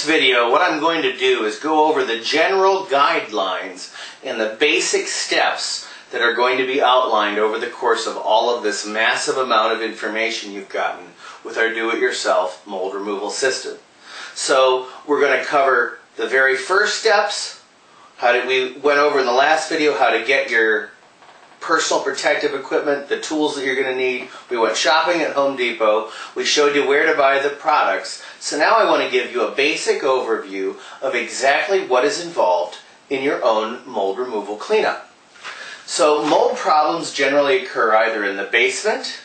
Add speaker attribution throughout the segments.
Speaker 1: this video, what I'm going to do is go over the general guidelines and the basic steps that are going to be outlined over the course of all of this massive amount of information you've gotten with our do-it-yourself mold removal system. So we're going to cover the very first steps. We went over in the last video how to get your personal protective equipment, the tools that you're going to need. We went shopping at Home Depot. We showed you where to buy the products. So now I want to give you a basic overview of exactly what is involved in your own mold removal cleanup. So mold problems generally occur either in the basement,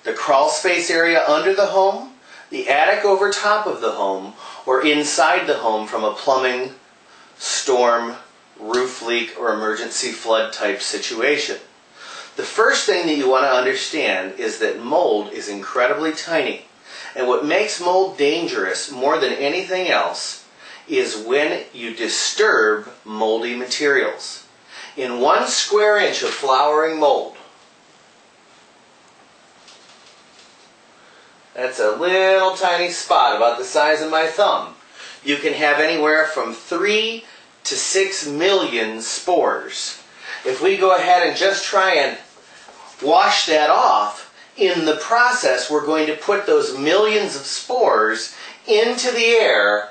Speaker 1: the crawl space area under the home, the attic over top of the home, or inside the home from a plumbing, storm, roof leak, or emergency flood type situation. The first thing that you want to understand is that mold is incredibly tiny. And what makes mold dangerous more than anything else is when you disturb moldy materials. In 1 square inch of flowering mold, that's a little tiny spot about the size of my thumb, you can have anywhere from 3 to 6 million spores. If we go ahead and just try and wash that off, in the process we're going to put those millions of spores into the air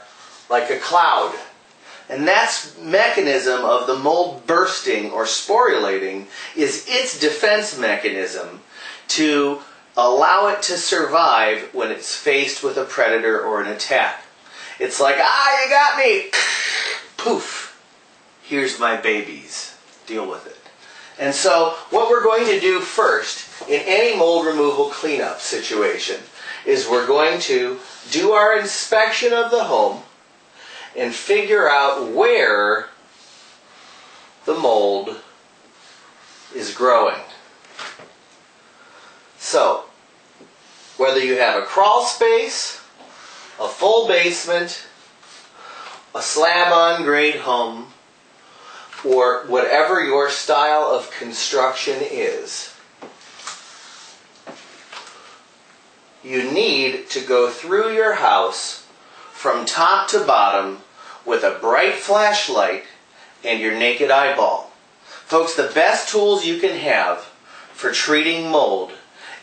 Speaker 1: like a cloud. And that's mechanism of the mold bursting or sporulating is its defense mechanism to allow it to survive when it's faced with a predator or an attack. It's like, you got me! Poof! Here's my babies. Deal with it. And so what we're going to do first in any mold removal cleanup situation is we're going to do our inspection of the home and figure out where the mold is growing. So, whether you have a crawl space, a full basement, a slab-on grade home, or whatever your style of construction is, you need to go through your house from top to bottom with a bright flashlight and your naked eyeball. Folks, the best tools you can have for treating mold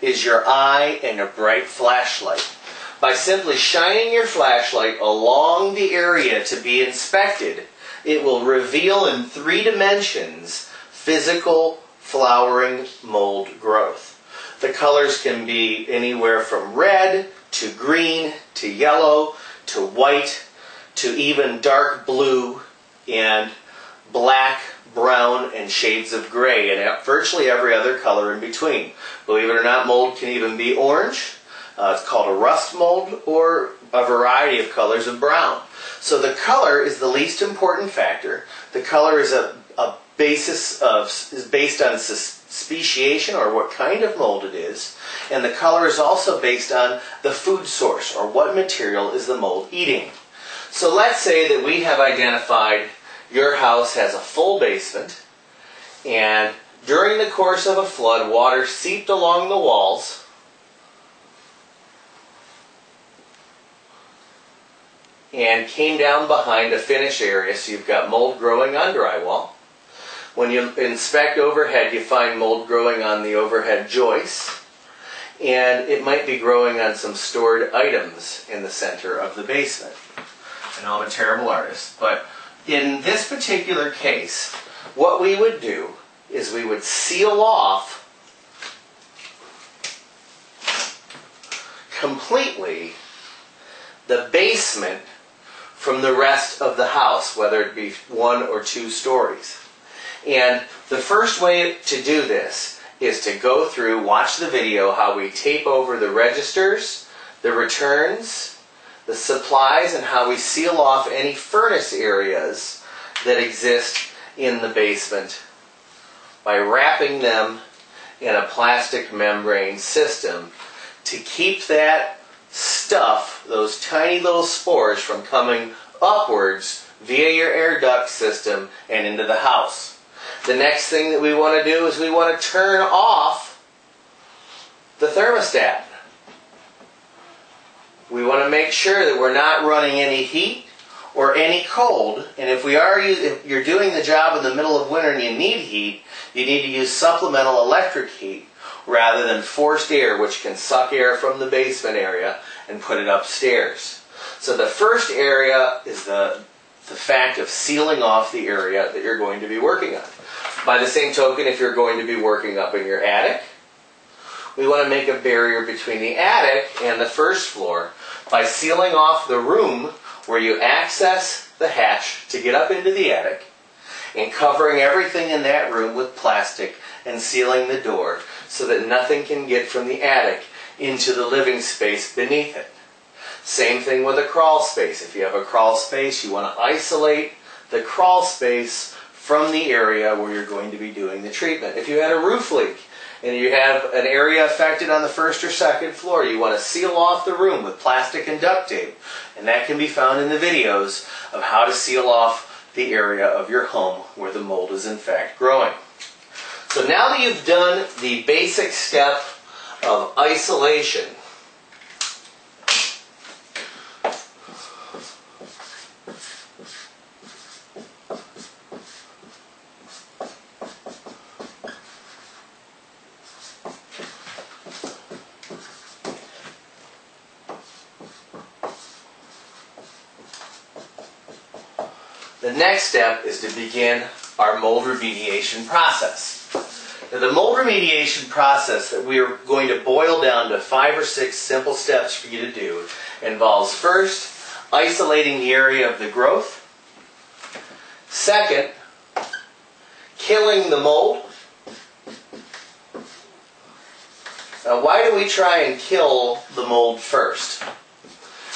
Speaker 1: is your eye and a bright flashlight. By simply shining your flashlight along the area to be inspected, it will reveal in 3 dimensions physical flowering mold growth. The colors can be anywhere from red to green to yellow to white to even dark blue and black, brown, and shades of gray, and virtually every other color in between. Believe it or not, mold can even be orange. It's called a rust mold, or a variety of colors of brown. So the color is the least important factor. The color is based on speciation, or what kind of mold it is, and the color is also based on the food source, or what material is the mold eating. So let's say that we have identified your house has a full basement, and during the course of a flood, water seeped along the walls and came down behind a finish area, so you've got mold growing on drywall. When you inspect overhead, you find mold growing on the overhead joists, and it might be growing on some stored items in the center of the basement. I know I'm a terrible artist, but in this particular case, what we would do is we would seal off completely the basement from the rest of the house, whether it be 1 or 2 stories. And the first way to do this is to go through, watch the video, how we tape over the registers, the returns, the supplies, and how we seal off any furnace areas that exist in the basement by wrapping them in a plastic membrane system to keep that stuff, those tiny little spores, from coming upwards via your air duct system and into the house. The next thing that we want to do is we want to turn off the thermostat. We want to make sure that we're not running any heat or any cold, and if you're doing the job in the middle of winter and you need heat, you need to use supplemental electric heat rather than forced air, which can suck air from the basement area and put it upstairs. So the first area is the fact of sealing off the area that you're going to be working on. By the same token, if you're going to be working up in your attic, we want to make a barrier between the attic and the first floor by sealing off the room where you access the hatch to get up into the attic and covering everything in that room with plastic and sealing the door so that nothing can get from the attic into the living space beneath it. Same thing with a crawl space. If you have a crawl space, you want to isolate the crawl space from the area where you're going to be doing the treatment. If you had a roof leak and you have an area affected on the first or second floor, you want to seal off the room with plastic and duct tape. And that can be found in the videos of how to seal off the area of your home where the mold is in fact growing. So now that you've done the basic step of isolation, the next step is to begin our mold remediation process. Now, the mold remediation process that we are going to boil down to 5 or 6 simple steps for you to do involves first, isolating the area of the growth. Second, killing the mold. Now, why do we try and kill the mold first?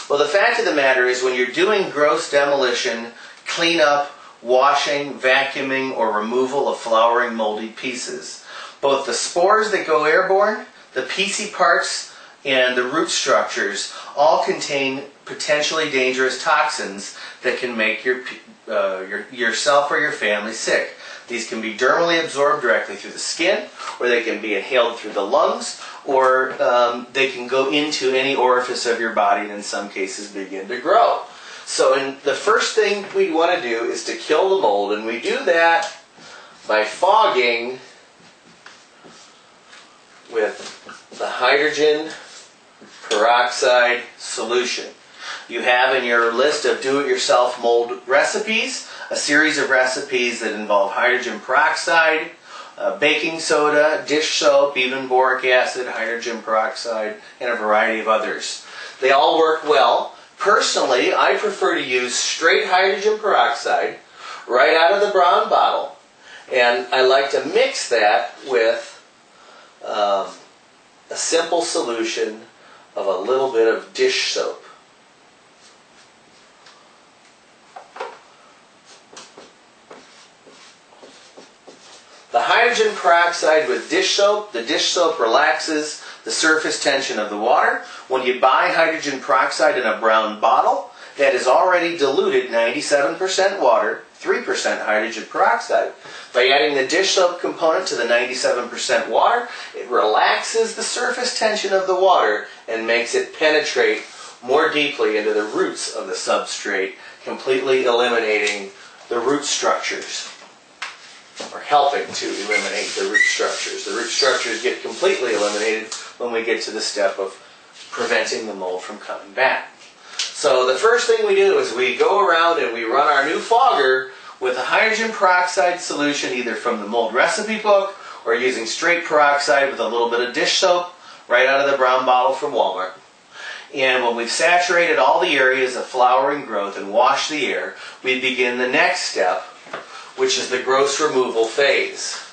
Speaker 1: Well, the fact of the matter is when you're doing gross demolition, cleanup, washing, vacuuming, or removal of flowering moldy pieces, both the spores that go airborne, the piecey parts, and the root structures all contain potentially dangerous toxins that can make yourself or your family sick. These can be dermally absorbed directly through the skin, or they can be inhaled through the lungs, or they can go into any orifice of your body and in some cases begin to grow. So the first thing we want to do is to kill the mold, and we do that by fogging with the hydrogen peroxide solution. You have in your list of do-it-yourself mold recipes a series of recipes that involve hydrogen peroxide, baking soda, dish soap, even boric acid, hydrogen peroxide, and a variety of others. They all work well. Personally, I prefer to use straight hydrogen peroxide right out of the brown bottle, and I like to mix that with a simple solution of a little bit of dish soap. The hydrogen peroxide with dish soap, the dish soap relaxes the surface tension of the water. When you buy hydrogen peroxide in a brown bottle, that is already diluted 97% water, 3% hydrogen peroxide. By adding the dish soap component to the 97% water, it relaxes the surface tension of the water and makes it penetrate more deeply into the roots of the substrate, completely eliminating the root structures, or helping to eliminate the root structures. The root structures get completely eliminated when we get to the step of preventing the mold from coming back. So the first thing we do is we go around and we run our new fogger with a hydrogen peroxide solution, either from the mold recipe book or using straight peroxide with a little bit of dish soap right out of the brown bottle from Walmart. And when we've saturated all the areas of flowering growth and washed the air, we begin the next step, which is the gross removal phase.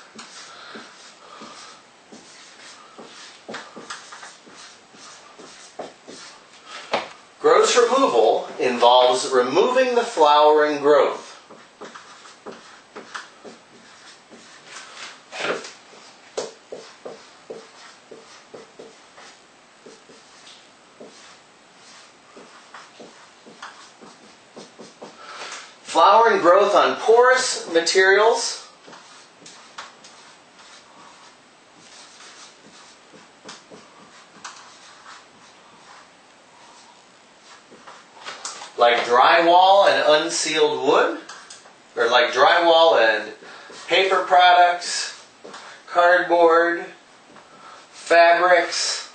Speaker 1: Gross removal involves removing the flowering growth. Flowering growth on porous materials like drywall and unsealed wood, or like drywall and paper products, cardboard, fabrics,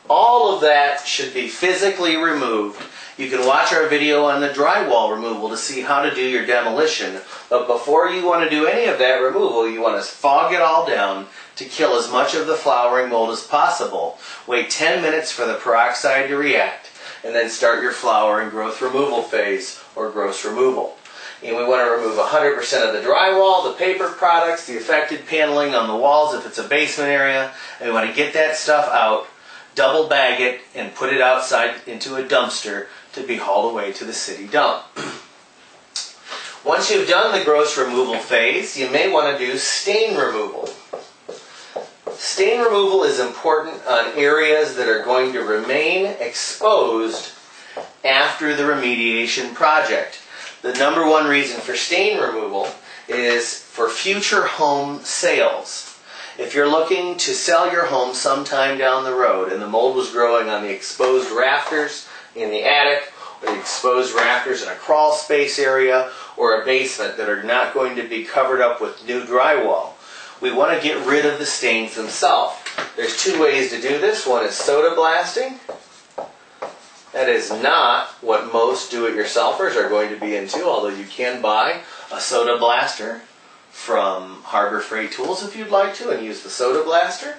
Speaker 1: all of that should be physically removed. You can watch our video on the drywall removal to see how to do your demolition. But before you want to do any of that removal, you want to fog it all down to kill as much of the flowering mold as possible. Wait 10 minutes for the peroxide to react, and then start your flower and growth removal phase, or gross removal. And we want to remove 100% of the drywall, the paper products, the affected paneling on the walls if it's a basement area, and we want to get that stuff out, double bag it, and put it outside into a dumpster to be hauled away to the city dump. Once you've done the gross removal phase, you may want to do stain removal. Stain removal is important on areas that are going to remain exposed after the remediation project. The number one reason for stain removal is for future home sales. If you're looking to sell your home sometime down the road and the mold was growing on the exposed rafters in the attic, or the exposed rafters in a crawl space area, or a basement that are not going to be covered up with new drywall, we want to get rid of the stains themselves. There's two ways to do this. One is soda blasting. That is not what most do-it-yourselfers are going to be into, although you can buy a soda blaster from Harbor Freight Tools if you'd like to, and use the soda blaster.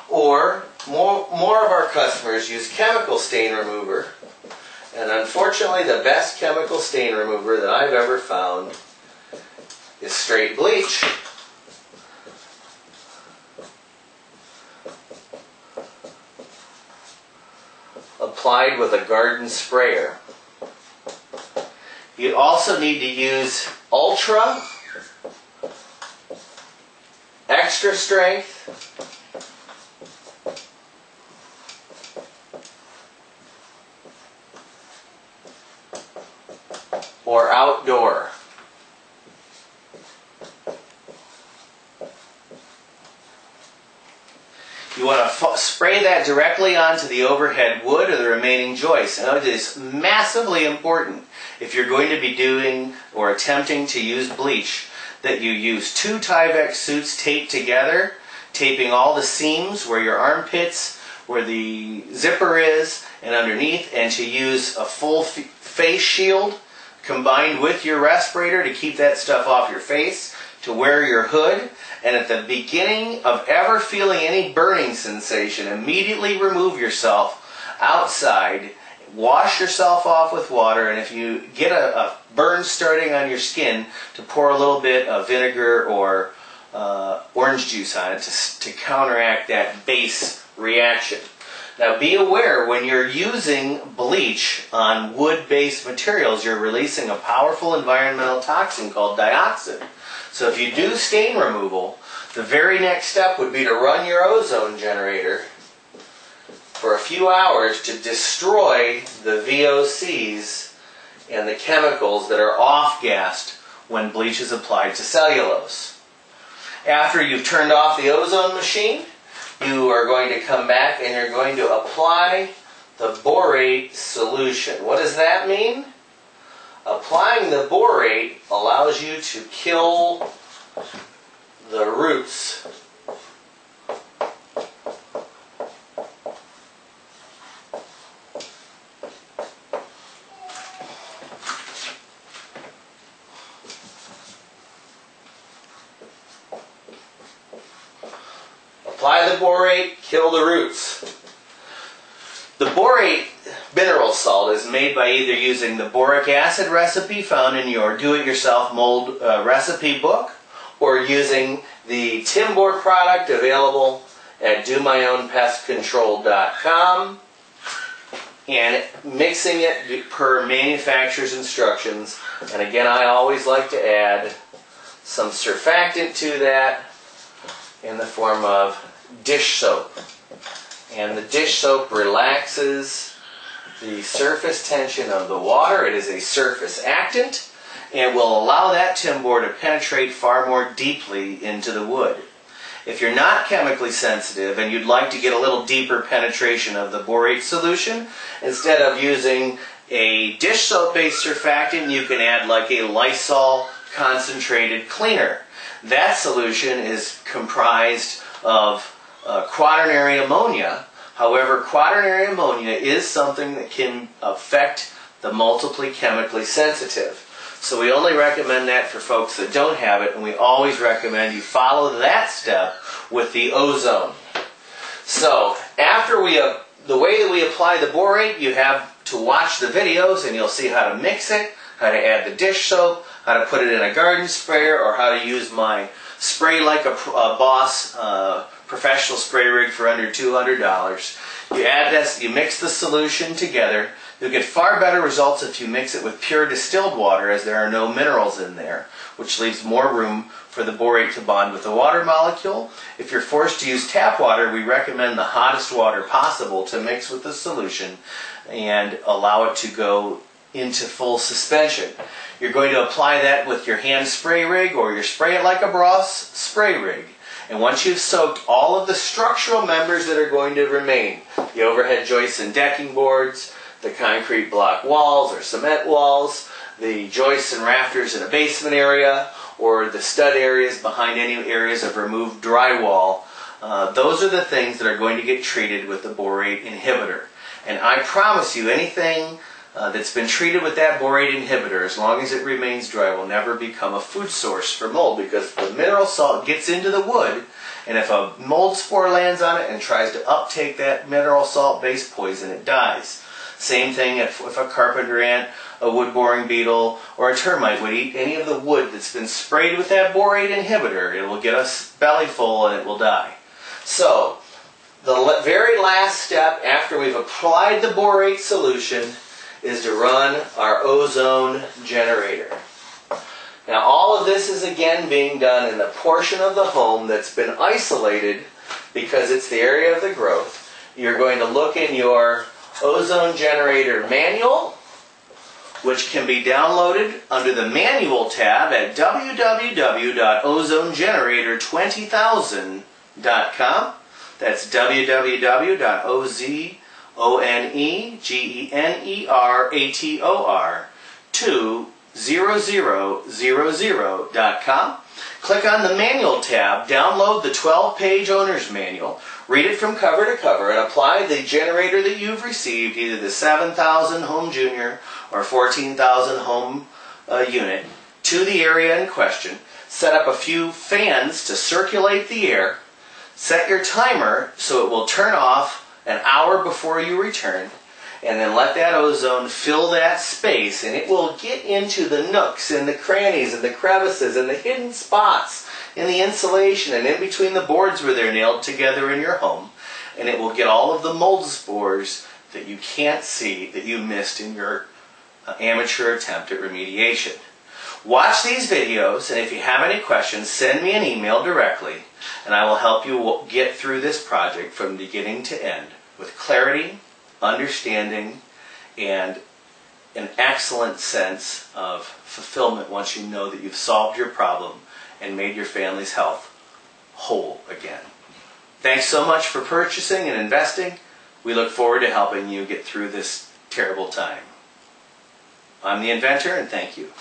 Speaker 1: Or more of our customers use chemical stain remover. And unfortunately, the best chemical stain remover that I've ever found is straight bleach. Applied with a garden sprayer. You also need to use ultra, extra strength, or outdoor. You want to spray that directly onto the overhead wood or the remaining joists. Now, it is massively important, if you're going to be doing or attempting to use bleach, that you use 2 Tyvek suits taped together, taping all the seams where your armpits, where the zipper is, and underneath, and to use a full face shield combined with your respirator to keep that stuff off your face, to wear your hood, and at the beginning of ever feeling any burning sensation, immediately remove yourself outside, wash yourself off with water, and if you get a burn starting on your skin, to pour a little bit of vinegar or orange juice on it to counteract that base reaction. Now be aware, when you're using bleach on wood-based materials, you're releasing a powerful environmental toxin called dioxin. So if you do stain removal, the very next step would be to run your ozone generator for a few hours to destroy the VOCs and the chemicals that are off-gassed when bleach is applied to cellulose. After you've turned off the ozone machine, you are going to come back and you're going to apply the borate solution. What does that mean? Applying the borate allows you to kill the roots. Apply the borate, kill the roots. The borate mineral salt is made by either using the boric acid recipe found in your do-it-yourself mold recipe book, or using the Timbor product available at domyownpestcontrol.com, and mixing it per manufacturer's instructions. And again, I always like to add some surfactant to that in the form of dish soap. And the dish soap relaxes the surface tension of the water. It is a surface actant, and will allow that TIMBOR to penetrate far more deeply into the wood. If you're not chemically sensitive and you'd like to get a little deeper penetration of the borate solution, instead of using a dish soap-based surfactant, you can add like a Lysol concentrated cleaner. That solution is comprised of quaternary ammonia. However, quaternary ammonia is something that can affect the multiply chemically sensitive. So we only recommend that for folks that don't have it, and we always recommend you follow that step with the ozone. So after the way that we apply the borate, you have to watch the videos and you'll see how to mix it, how to add the dish soap, how to put it in a garden sprayer, or how to use my Spray Like a Boss professional spray rig for under $200. You add this, you mix the solution together. You'll get far better results if you mix it with pure distilled water, as there are no minerals in there, which leaves more room for the borate to bond with the water molecule. If you're forced to use tap water, we recommend the hottest water possible to mix with the solution and allow it to go into full suspension. You're going to apply that with your hand spray rig or your Spray It Like a Boss spray rig. And once you've soaked all of the structural members that are going to remain, the overhead joists and decking boards, the concrete block walls or cement walls, the joists and rafters in a basement area, or the stud areas behind any areas of removed drywall, those are the things that are going to get treated with the borate inhibitor. And I promise you, anything that's been treated with that borate inhibitor, as long as it remains dry, will never become a food source for mold, because the mineral salt gets into the wood, and if a mold spore lands on it and tries to uptake that mineral salt-based poison, it dies. Same thing if a carpenter ant, a wood boring beetle, or a termite would eat any of the wood that's been sprayed with that borate inhibitor. It will get a belly full and it will die. So, the very last step after we've applied the borate solution is to run our ozone generator. Now all of this is again being done in the portion of the home that's been isolated because it's the area of the growth. You're going to look in your ozone generator manual, which can be downloaded under the manual tab at www.ozonegenerator20000.com. That's www.ozonegenerator20000.com. Click on the manual tab, download the 12-page owner's manual, read it from cover to cover, and apply the generator that you've received, either the 7,000 home junior or 14,000 home unit, to the area in question. Set up a few fans to circulate the air. Set your timer so it will turn off an hour before you return, and then let that ozone fill that space, and it will get into the nooks and the crannies and the crevices and the hidden spots in the insulation and in between the boards where they're nailed together in your home, and it will get all of the mold spores that you can't see that you missed in your amateur attempt at remediation. Watch these videos, and if you have any questions, send me an email directly, and I will help you get through this project from beginning to end with clarity, understanding, and an excellent sense of fulfillment once you know that you've solved your problem and made your family's health whole again. Thanks so much for purchasing and investing. We look forward to helping you get through this terrible time. I'm the inventor, and thank you.